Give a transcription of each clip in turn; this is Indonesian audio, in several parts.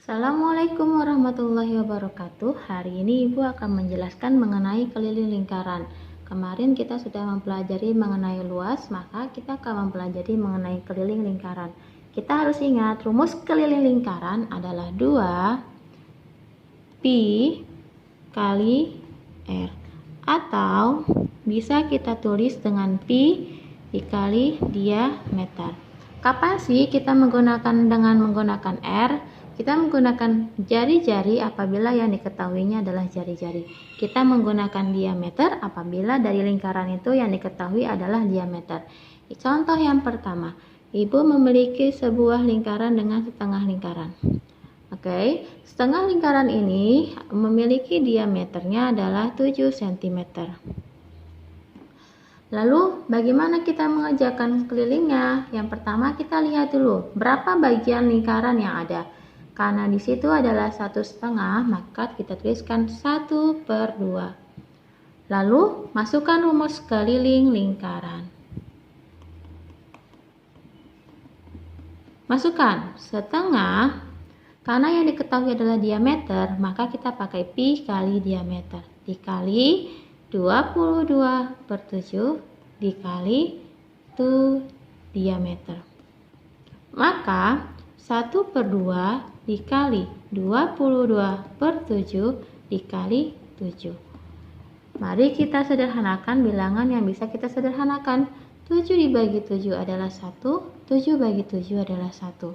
Assalamualaikum warahmatullahi wabarakatuh. Hari ini Ibu akan menjelaskan mengenai keliling lingkaran. Kemarin kita sudah mempelajari mengenai luas, maka kita akan mempelajari mengenai keliling lingkaran. Kita harus ingat rumus keliling lingkaran adalah 2 pi kali R, atau bisa kita tulis dengan pi dikali diameter. Kapan sih kita menggunakan R? Kita menggunakan jari-jari apabila yang diketahuinya adalah jari-jari. Kita menggunakan diameter apabila dari lingkaran itu yang diketahui adalah diameter. Contoh yang pertama, Ibu memiliki sebuah lingkaran dengan setengah lingkaran. Oke, setengah lingkaran ini memiliki diameternya adalah 7 cm. Lalu bagaimana kita mengerjakan kelilingnya? Yang pertama kita lihat dulu berapa bagian lingkaran yang ada. Karena di situ adalah 1/2, maka kita tuliskan 1/2. Lalu masukkan rumus keliling lingkaran. Masukkan setengah, karena yang diketahui adalah diameter, maka kita pakai pi kali diameter dikali 22/7 dikali itu diameter. Maka 1/2 dikali 22/7 dikali 7. Mari kita sederhanakan bilangan yang bisa kita sederhanakan. 7 dibagi 7 adalah 1, 7 bagi 7 adalah 1.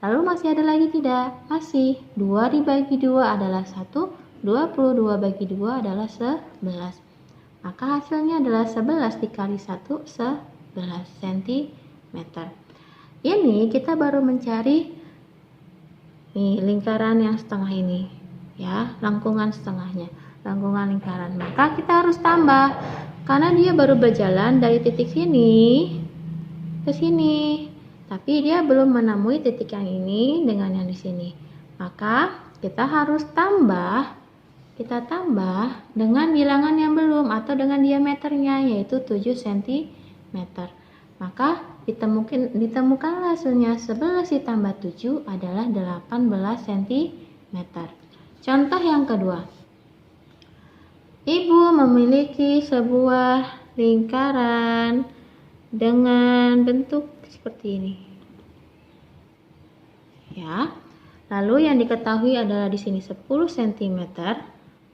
Lalu masih ada lagi tidak? Masih. 2 dibagi 2 adalah 1, 22 bagi 2 adalah 11. Maka hasilnya adalah 11 dikali 1, 11 cm. Ini kita baru mencari lingkaran yang setengah ini, ya, lengkungan setengahnya, lengkungan lingkaran. Maka kita harus tambah, karena dia baru berjalan dari titik sini ke sini, tapi dia belum menemui titik yang ini dengan yang di sini. Maka kita harus tambah, dengan bilangan yang belum atau dengan diameternya, yaitu 7 cm. Maka ditemukanlah hasilnya 11 ditambah 7 adalah 18 cm. Contoh yang kedua, Ibu memiliki sebuah lingkaran dengan bentuk seperti ini. Ya. Lalu yang diketahui adalah di sini 10 cm,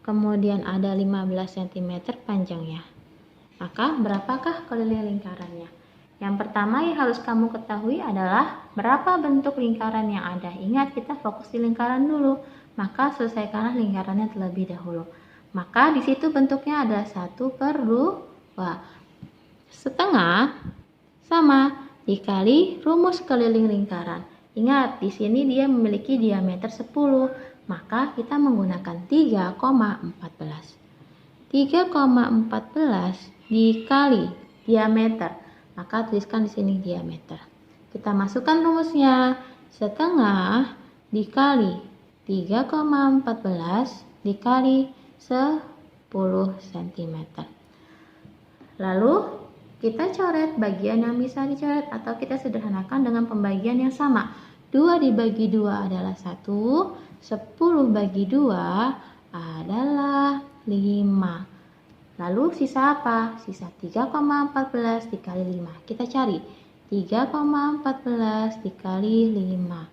kemudian ada 15 cm panjangnya. Maka berapakah keliling lingkarannya? Yang pertama yang harus kamu ketahui adalah berapa bentuk lingkaran yang ada. Ingat, kita fokus di lingkaran dulu, maka selesaikanlah lingkarannya terlebih dahulu. Maka di situ bentuknya ada 1/2 setengah sama dikali rumus keliling lingkaran. Ingat, di sini dia memiliki diameter 10, maka kita menggunakan 3,14. 3,14 dikali diameter. Maka tuliskan di sini diameter. Kita masukkan rumusnya. Setengah dikali 3,14 dikali 10 cm. Lalu kita coret bagian yang bisa dicoret atau kita sederhanakan dengan pembagian yang sama. 2 dibagi 2 adalah 1, 10 bagi 2 adalah 5. Lalu sisa apa? Sisa 3,14 dikali 5. Kita cari 3,14 dikali 5.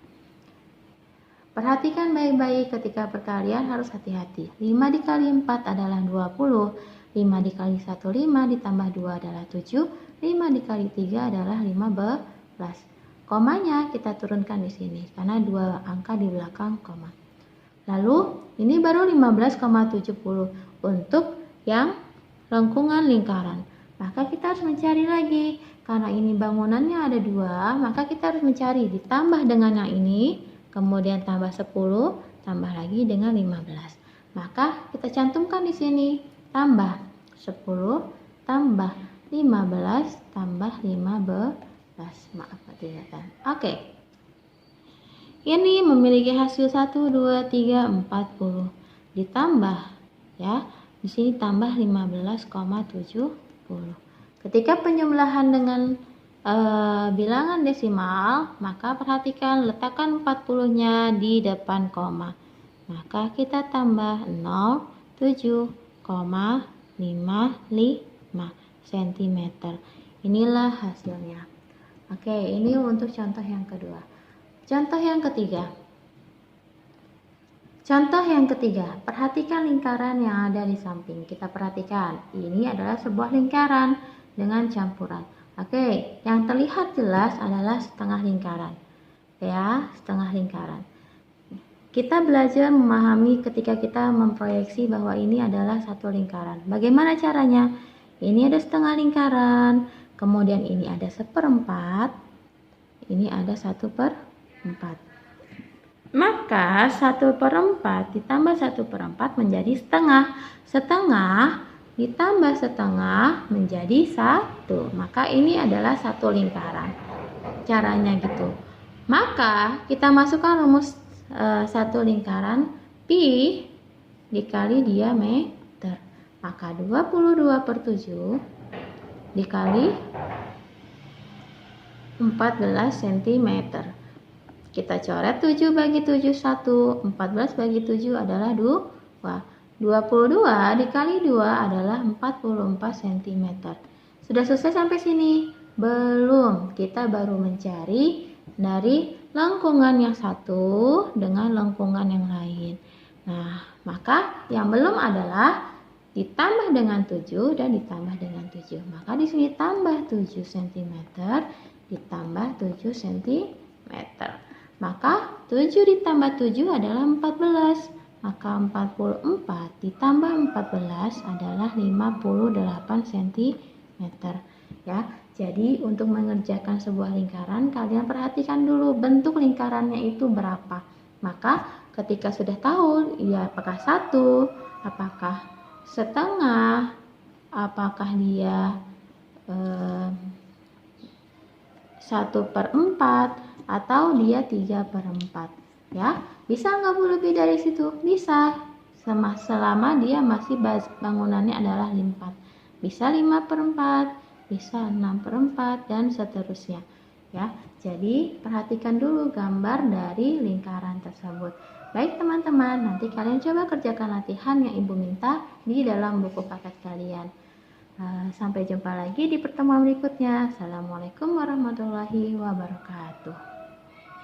Perhatikan baik-baik ketika perkalian, harus hati-hati. 5 dikali 4 adalah 20. 5 dikali 1, 5 ditambah 2 adalah 7. 5 dikali 3 adalah 15. Komanya kita turunkan di sini karena 2 angka di belakang koma. Lalu ini baru 15,70 untuk yang lengkungan lingkaran. Maka kita harus mencari lagi. Karena ini bangunannya ada 2, maka kita harus mencari ditambah dengan yang ini, kemudian tambah 10, tambah lagi dengan 15. Maka kita cantumkan di sini, tambah 10 tambah 15 tambah 15. Maaf kelihatan. Oke. Ini memiliki hasil 1, 2, 3, 40. Ditambah, ya. Di sini tambah 15,70. Ketika penjumlahan dengan bilangan desimal, maka perhatikan letakkan 40-nya di depan koma. Maka kita tambah 07,55 cm. Inilah hasilnya. Oke, ini untuk contoh yang kedua. Contoh yang ketiga. Contoh yang ketiga, perhatikan lingkaran yang ada di samping. Kita perhatikan, ini adalah sebuah lingkaran dengan campuran. Oke, yang terlihat jelas adalah setengah lingkaran. Ya, setengah lingkaran. Kita belajar memahami ketika kita memproyeksi bahwa ini adalah satu lingkaran. Bagaimana caranya? Ini ada setengah lingkaran, kemudian ini ada 1/4, ini ada 1/4. Maka 1/4 ditambah 1/4 menjadi setengah. Setengah ditambah setengah menjadi 1. Maka ini adalah satu lingkaran. Caranya gitu. Maka kita masukkan rumus satu lingkaran pi dikali diameter. Maka 22/7 dikali 14 cm. Kita coret 7 bagi 7 1, 14 bagi 7 adalah 2. 22 dikali 2 adalah 44 cm. Sudah selesai sampai sini? Belum. Kita baru mencari dari lengkungan yang satu dengan lengkungan yang lain. Nah, maka yang belum adalah ditambah dengan 7 dan ditambah dengan 7. Maka di sini tambah 7 cm ditambah 7 cm. Maka 7 ditambah 7 adalah 14. Maka 44 ditambah 14 adalah 58 cm. Ya, jadi untuk mengerjakan sebuah lingkaran, kalian perhatikan dulu bentuk lingkarannya itu berapa. Maka ketika sudah tahu, ya apakah 1, apakah setengah, apakah dia 1/4 atau dia 3/4. Ya, bisa nggak Bu lebih dari situ? Bisa, selama dia masih bangunannya adalah limpah. Bisa 5/4, bisa 6/4 dan seterusnya. Ya, jadi perhatikan dulu gambar dari lingkaran tersebut. Baik teman-teman, nanti kalian coba kerjakan latihan yang Ibu minta di dalam buku paket kalian. Sampai jumpa lagi di pertemuan berikutnya. Assalamualaikum warahmatullahi wabarakatuh.